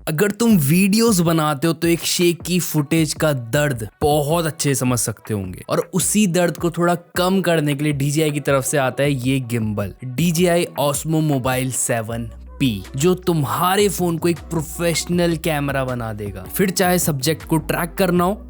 अगर तुम वीडियोस बनाते हो तो एक शेक की फुटेज का दर्द बहुत अच्छे समझ सकते होंगे, और उसी दर्द को थोड़ा कम करने के लिए DJI की तरफ से आता है ये gimbal DJI Osmo Mobile 7P, जो तुम्हारे फोन को एक प्रोफेशनल कैमरा बना देगा। फिर चाहे सब्जेक्ट को ट्रैक करना हो,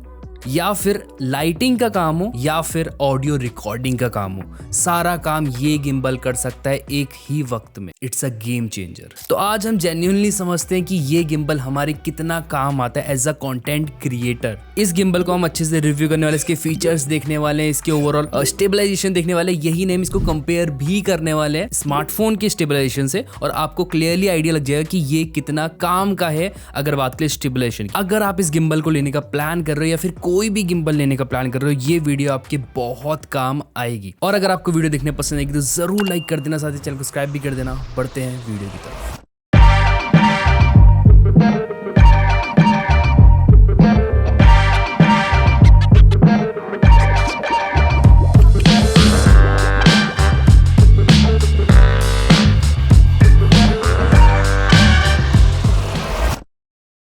या फिर लाइटिंग का काम हो, या फिर ऑडियो रिकॉर्डिंग का काम हो, सारा काम ये गिम्बल कर सकता है एक ही वक्त में। It's a game changer. तो आज हम जेन्युइनली समझते हैं कि ये गिम्बल हमारे कितना काम आता है एज अ कंटेंट क्रिएटर। इस गिम्बल को हम अच्छे से रिव्यू करने वाले, इसके फीचर्स देखने वाले, इसके ओवरऑल स्टेबलाइजेशन देखने वाले, यही नहीं, इसको कंपेयर भी करने वाले हैं स्मार्टफोन के स्टेबलाइजेशन से, और आपको क्लियरली आइडिया लग जाएगा कि ये कितना काम का है। अगर बात करें स्टेबलाइजेशन, अगर आप इस गिम्बल को लेने का प्लान कर रहे हो या फिर कोई भी गिम्बल लेने का प्लान कर रहे हो, ये वीडियो आपके बहुत काम आएगी। और अगर आपको वीडियो देखने पसंद आएगी तो जरूर लाइक कर देना, साथ ही चैनल को सब्सक्राइब भी कर देना। बढ़ते हैं वीडियो की तरफ।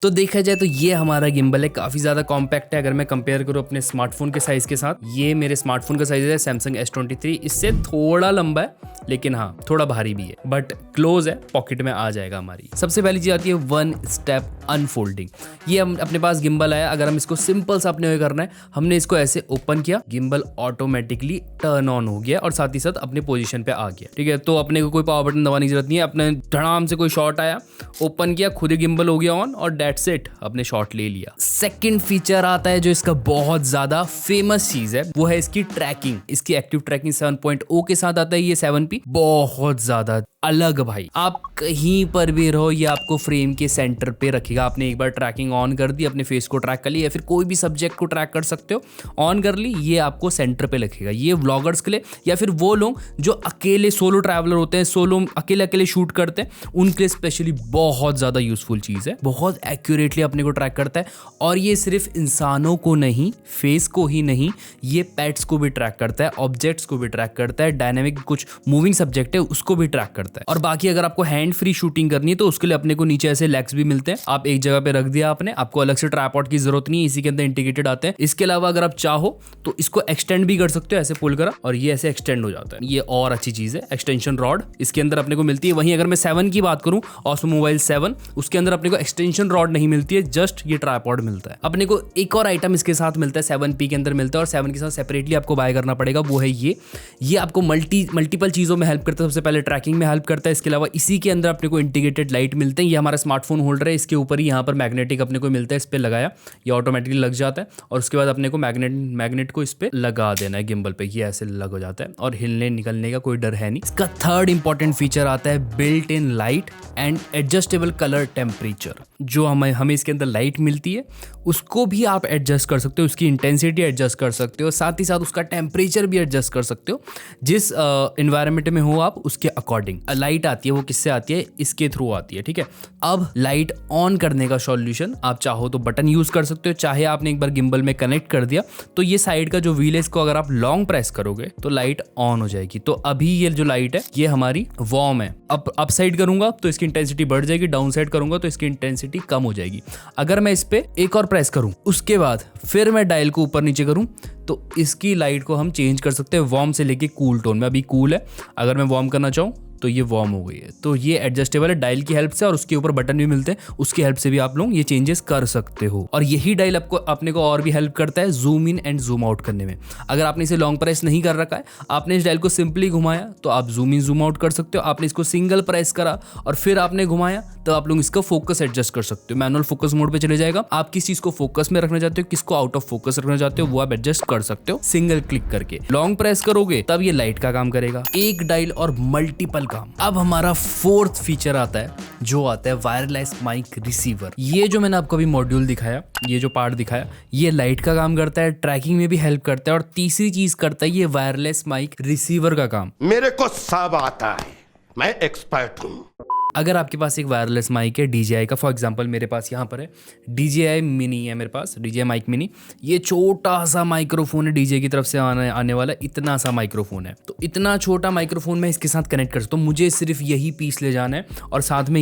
तो देखा जाए तो ये हमारा गिम्बल है, काफी ज्यादा कॉम्पैक्ट है। अगर मैं कंपेयर करूँ अपने स्मार्टफोन के साइज के साथ, ये मेरे स्मार्टफोन का साइज है सैमसंग S23, इससे थोड़ा लंबा है, लेकिन हाँ थोड़ा भारी भी है, बट क्लोज है, पॉकेट में आ जाएगा हमारी। सबसे पहली चीज आती है वन स्टेप अनफोल्डिंग। ये हम अपने पास गिम्बल आया, अगर हम इसको सिंपल सा अपने हुए करना है, हमने इसको ऐसे ओपन किया, गिम्बल ऑटोमेटिकली टर्न ऑन हो गया और साथ ही साथ अपने पोजीशन पे आ गया। ठीक है, तो अपने को कोई पावर बटन दबाने की जरूरत नहीं है। अपने धड़ाम से कोई शॉट आया, ओपन किया, खुद ही गिम्बल हो गया ऑन, और दैट्स इट, अपने शॉट ले लिया। सेकंड फीचर आता है जो इसका बहुत ज्यादा फेमस चीज है, वो है इसकी ट्रैकिंग। इसकी एक्टिव ट्रैकिंग 7.0 के साथ आता है ये 7P, बहुत ज्यादा अलग भाई। आप कहीं पर भी रहो, ये आपको फ्रेम के सेंटर पे रखेगा। आपने एक बार ट्रैकिंग ऑन कर दी, अपने फेस को ट्रैक कर लिया, या फिर कोई भी सब्जेक्ट को ट्रैक कर सकते हो, ऑन कर ली, ये आपको सेंटर पे रखेगा। ये व्लॉगर्स के लिए, या फिर वो लोग जो अकेले सोलो ट्रैवलर होते हैं, सोलो अकेले अकेले शूट करते हैं, उनके लिए स्पेशली बहुत ज्यादा यूजफुल चीज है। बहुत एक्यूरेटली अपने को ट्रैक करता है, और ये सिर्फ इंसानों को नहीं, फेस को ही नहीं, ये पेट्स को भी ट्रैक करता है, ऑब्जेक्ट्स को भी ट्रैक करता है, डायनेमिक कुछ मूविंग सब्जेक्ट है उसको भी ट्रैक करता है। और बाकी अगर आपको हैंड फ्री शूटिंग करनी है तो उसके लिए अपने को नीचे ऐसे लेग्स भी मिलते हैं। आप एक जगह पे रख दिया आपने, आपको अलग से ट्राइपॉड की जरूरत नहीं है, इसी के अंदर इंटीग्रेटेड आते हैं। इसके अलावा अगर आप चाहो तो इसको एक्सटेंड भी कर सकते हो, ऐसे पुल करा और ये ऐसे एक्सटेंड हो जाता है। ये और अच्छी चीज है, एक्सटेंशन रॉड इसके अंदर अपने को मिलती है। वहीं अगर मैं 7 की बात करूं, Osmo Mobile 7, उसके अंदर अपने को एक्सटेंशन रॉड नहीं मिलती है, जस्ट ये ट्राइपॉड मिलता है। अपने को एक और आइटम इसके साथ मिलता है, 7P के अंदर मिलता है, और 7 के साथ सेपरेटली आपको बाय करना पड़ेगा, वो है ये आपको मल्टीपल चीजों में हेल्प करता है। सबसे पहले ट्रैकिंग में हेल्प करता है, इसके अलावा इसी के अंदर अपने को इंटीग्रेटेड लाइट मिलते हैं। ये हमारा स्मार्टफोन होल्डर है, इसके ऊपर ही यहाँ पर मैग्नेटिक अपने को मिलता है, इस पे लगाया ये ऑटोमेटिकली लग जाता है, और उसके बाद अपने को मैग्नेट को इस पे लगा देना है गिम्बल पे, ये ऐसे लग हो जाता है, और हिलने निकलने का कोई डर है नहीं। इसका थर्ड इंपॉर्टेंट फीचर आता है built in light and adjustable colour temperature. जो हमें इसके अंदर लाइट मिलती है उसको भी आप एडजस्ट कर सकते हो, उसकी इंटेंसिटी एडजस्ट कर सकते हो, साथ ही साथ उसका टेम्परेचर भी एडजस्ट कर सकते हो, जिस एनवायरनमेंट में हो आप उसके अकॉर्डिंग। लाइट आती है, वो किससे आती है, इसके थ्रू आती है। ठीक है, अब लाइट ऑन करने का सॉल्यूशन, आप चाहो तो बटन यूज कर सकते हो, चाहे आपने एक बार गिम्बल में कनेक्ट कर दिया तो ये साइड का जो व्हील है, इसको अगर आप लॉन्ग प्रेस करोगे तो लाइट ऑन हो जाएगी। तो अभी ये जो लाइट है ये हमारी वार्म है। अप साइड करूंगा तो इसकी इंटेंसिटी बढ़ जाएगी, डाउन साइड करूंगा तो इसकी इंटेंसिटी कम हो जाएगी। अगर मैं इस पे एक और प्रेस करूं, उसके बाद फिर मैं डायल को ऊपर नीचे करूं, तो इसकी लाइट को हम चेंज कर सकते हैं वार्म से लेके कूल टोन में। अभी कूल है, अगर मैं वार्म करना चाहूं तो ये वार्म हो गई है। तो ये एडजस्टेबल है डायल की हेल्प से, और उसके ऊपर बटन भी मिलते हैं, उसकी हेल्प से भी आप लोग ये चेंजेस कर सकते हो। और यही डायल आपको अपने को और भी हेल्प करता है zoom in and zoom out करने में। अगर आपने इसे लॉन्ग प्रेस नहीं कर रखा है, आपने इस डायल को सिंपली घुमाया तो आप जूम इन जूम आउट कर सकते हो। आपने इसको सिंगल प्रेस करा और फिर आपने घुमाया तो आप लोग इसका फोकस एडजस्ट कर सकते हो। मैनुअल फोकस मोड पे चले जाएगा। आप किस चीज को फोकस में रखना चाहते हो, किसको आउट ऑफ फोकस रखना चाहते हो, वो आप एडजस्ट कर सकते हो सिंगल क्लिक करके। लॉन्ग प्रेस करोगे तब ये लाइट का काम करेगा, एक डायल और मल्टीपल काम। अब हमारा फोर्थ फीचर आता है, जो आता है वायरलेस माइक रिसीवर। ये जो मैंने आपको अभी मॉड्यूल दिखाया, ये जो पार्ट दिखाया, ये लाइट का काम करता है, ट्रैकिंग में भी हेल्प करता है, और तीसरी चीज करता है ये वायरलेस माइक रिसीवर का काम। मेरे को सब आता है, मैं एक्सपर्ट हूं। अगर आपके पास एक वायरलेस माइक है DJI का, फॉर एग्जांपल मेरे पास यहाँ पर है DJI मिनी है, मेरे पास DJI माइक मिनी। ये छोटा सा माइक्रोफोन है, DJI की तरफ से आने वाला इतना सा माइक्रोफोन है। तो इतना छोटा माइक्रोफोन मैं इसके साथ कनेक्ट कर सकता हूँ। मुझे सिर्फ यही पीस ले जाना है, और साथ में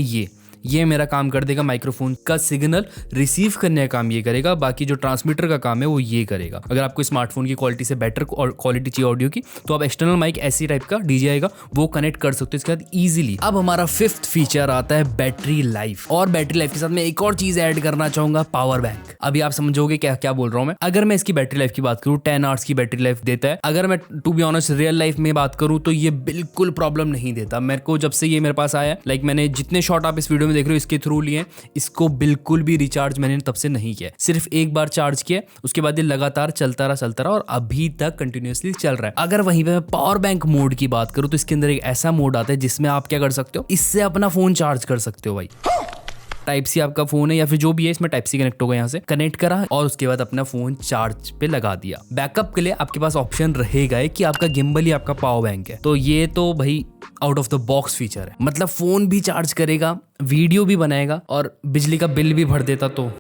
ये मेरा काम कर देगा, माइक्रोफोन का सिग्नल रिसीव करने का काम ये करेगा, बाकी जो ट्रांसमीटर का काम है वो ये करेगा। अगर आपको स्मार्टफोन की क्वालिटी से बेटर क्वालिटी चाहिए ऑडियो की, तो आप एक्सटर्नल माइक ऐसी टाइप का डीजे आएगा वो कनेक्ट कर सकते हो इसके बाद ईजिली। अब हमारा 5th फीचर आता है बैटरी लाइफ, और बैटरी लाइफ के साथ मैं एक और चीज ऐड करना चाहूंगा, पावर बैंक। अभी आप समझोगे क्या क्या बोल रहा हूं मैं। अगर मैं इसकी बैटरी लाइफ की बात करूं, 10 आवर्स की बैटरी लाइफ देता है। अगर मैं to be honest real life में बात करूं तो ये बिल्कुल प्रॉब्लम नहीं देता। मेरे को जब से ये मेरे पास आया, लाइक मैंने जितने शॉट आप इस वीडियो में देख रहे हो इसके थ्रू लिए, इसको बिल्कुल भी रिचार्ज मैंने तब से नहीं किया। सिर्फ एक बार चार्ज किया, उसके बाद ये लगातार चलता रहा और अभी तक कंटिन्यूअसली चल रहा है। अगर वहीं पे मैं पावर बैंक मोड की बात करूं तो इसके अंदर एक ऐसा मोड आता है जिसमें आप क्या कर सकते हो, इससे अपना फोन चार्ज कर सकते हो भाई। टाइप सी आपका फोन है या फिर जो भी है, इसमें टाइप सी कनेक्ट होगा, यहाँ से कनेक्ट करा और उसके बाद अपना फोन चार्ज पे लगा दिया। बैकअप के लिए आपके पास ऑप्शन रहेगा कि आपका गिम्बल ही आपका पावर बैंक है। तो ये तो भाई out of the box feature है, मतलब फोन भी चार्ज करेगा, वीडियो भी बनाएगा और बिजली का बिल भी भर देता। तो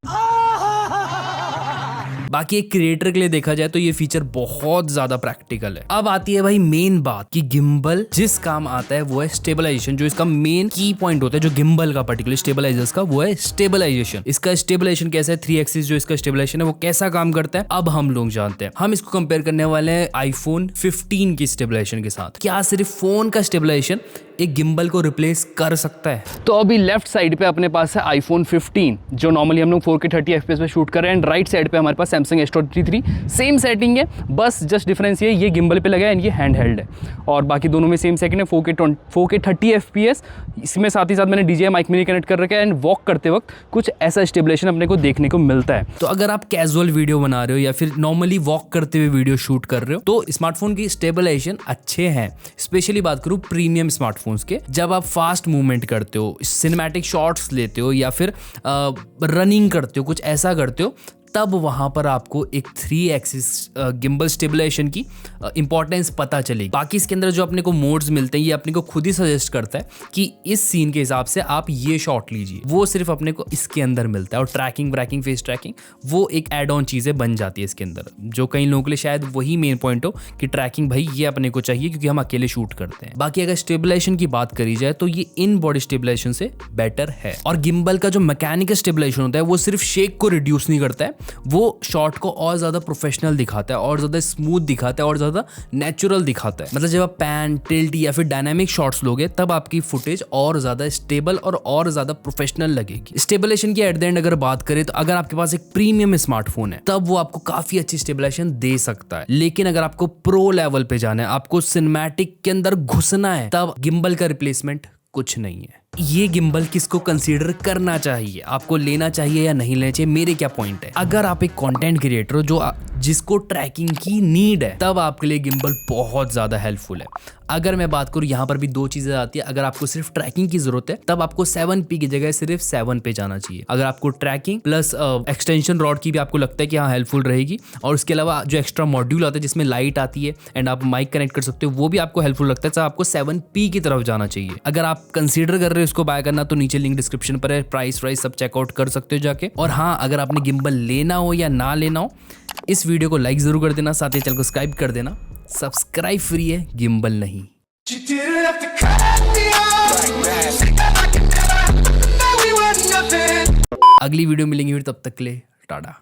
बाकी एक क्रिएटर के लिए देखा जाए तो ये फीचर बहुत ज्यादा प्रैक्टिकल है। अब आती है भाई मेन बात कि गिम्बल जिस काम आता है वो है स्टेबलाइजेशन। जो इसका मेन की पॉइंट होता है जो गिम्बल का पर्टिकुलर स्टेबलाइजर्स का, वो है स्टेबलाइजेशन। इसका स्टेबलाइजेशन कैसा है, 3 एक्सिस जो इसका स्टेबलाइजेशन है वो कैसा काम करता है, अब हम लोग जानते हैं। हम इसको कंपेयर करने वाले हैं आईफोन 15 की स्टेबलाइजेशन के साथ। क्या सिर्फ फोन का स्टेबलाइजेशन एक गिम्बल को रिप्लेस कर सकता है? तो अभी लेफ्ट साइड पे अपने पास है आईफोन 15 जो नॉर्मली हम लोग 4K 30 FPS पे शूट कर रहे हैं, एंड राइट साइड पे हमारे पास सैमसंग S23 सेम सेटिंग है, बस जस्ट डिफरेंस ये गिम्बल पे लगा है एंड ये हैंड हेल्ड है, और बाकी दोनों में सेम सेटिंग है 4K 30 FPS। इसमें साथ ही साथ मैंने DJI माइक मिनी कनेक्ट कर रखा है एंड वॉक करते वक्त कुछ ऐसा स्टेबलाइजेशन अपने को देखने को मिलता है। तो अगर आप कैजुअल वीडियो बना रहे हो या फिर नॉर्मली वॉक करते हुए वीडियो शूट कर रहे हो तो स्मार्टफोन की स्टेबलाइजेशन अच्छे हैं। स्पेशली बात करूँ प्रीमियम स्मार्टफोन्स के, जब आप फास्ट मूवमेंट करते हो, सिनेमैटिक शॉट्स लेते हो या फिर रनिंग करते हो, कुछ ऐसा करते हो, तब वहां पर आपको एक 3 एक्सिस गिम्बल स्टेबलाइजेशन की इंपॉर्टेंस पता चलेगी। बाकी इसके अंदर जो अपने को मोड्स मिलते हैं ये अपने को खुद ही सजेस्ट करता है कि इस सीन के हिसाब से आप ये शॉट लीजिए, वो सिर्फ अपने को इसके अंदर मिलता है। और ट्रैकिंग फेस ट्रैकिंग वो एक एड ऑन चीजें बन जाती है इसके अंदर, जो कई लोगों के लिए शायद वही मेन पॉइंट हो कि ट्रैकिंग भाई ये अपने को चाहिए क्योंकि हम अकेले शूट करते हैं। बाकी अगर स्टेबलाइजेशन की बात करी जाए तो ये इन बॉडी स्टेबलाइजेशन से बेटर है। और गिम्बल का जो मैकेनिकल स्टेबलाइजेशन होता है वो सिर्फ शेक को रिड्यूस नहीं करता है, वो शॉट को और ज्यादा प्रोफेशनल दिखाता है, और ज्यादा स्मूथ दिखाता है, और ज्यादा नेचुरल दिखाता है। मतलब जब आप पैन, टिल्ट या फिर डायनामिक शॉट्स लोगे तब आपकी फुटेज और ज्यादा स्टेबल और ज्यादा प्रोफेशनल लगेगी। स्टेबलाइजेशन की एट द एंड अगर बात करें तो अगर आपके पास एक प्रीमियम स्मार्टफोन है तब वो आपको काफी अच्छी स्टेबलाइजेशन दे सकता है, लेकिन अगर आपको प्रो लेवल पे जाना है, आपको सिनेमैटिक के अंदर घुसना है, तब गिम्बल का रिप्लेसमेंट कुछ नहीं है। ये गिम्बल किसको कंसीडर करना चाहिए, आपको लेना चाहिए या नहीं लेना चाहिए, मेरे क्या पॉइंट है। अगर आप एक कंटेंट क्रिएटर हो जिसको ट्रैकिंग की नीड है, तब आपके लिए गिम्बल बहुत ज्यादा हेल्पफुल है। अगर मैं बात करूं यहाँ पर भी 2 चीजें आती है। अगर आपको सिर्फ ट्रैकिंग की जरूरत है तब आपको 7P की जगह सिर्फ 7 पे जाना चाहिए। अगर आपको ट्रैकिंग प्लस एक्सटेंशन रॉड की भी आपको लगता है कि हाँ हेल्पफुल रहेगी, और उसके अलावा जो एक्स्ट्रा मॉड्यूल आता है जिसमें लाइट आती है एंड आप माइक कनेक्ट कर सकते हो, वो भी आपको हेल्पफुल लगता है, तो आपको 7P की तरफ जाना चाहिए। अगर आप कंसीडर कर रहे हो इसको बाय करना तो नीचे लिंक डिस्क्रिप्शन पर है, प्राइस सब चेकआउट कर सकते हो जाके। और हाँ, अगर आपने गिम्बल लेना हो या ना लेना हो, इस वीडियो को लाइक जरूर कर देना, साथ ही चैनल को सब्सक्राइब कर देना। सब्सक्राइब फ्री है, गिम्बल नहीं। अगली वीडियो मिलेंगी फिर, तब तक के लिए टाटा।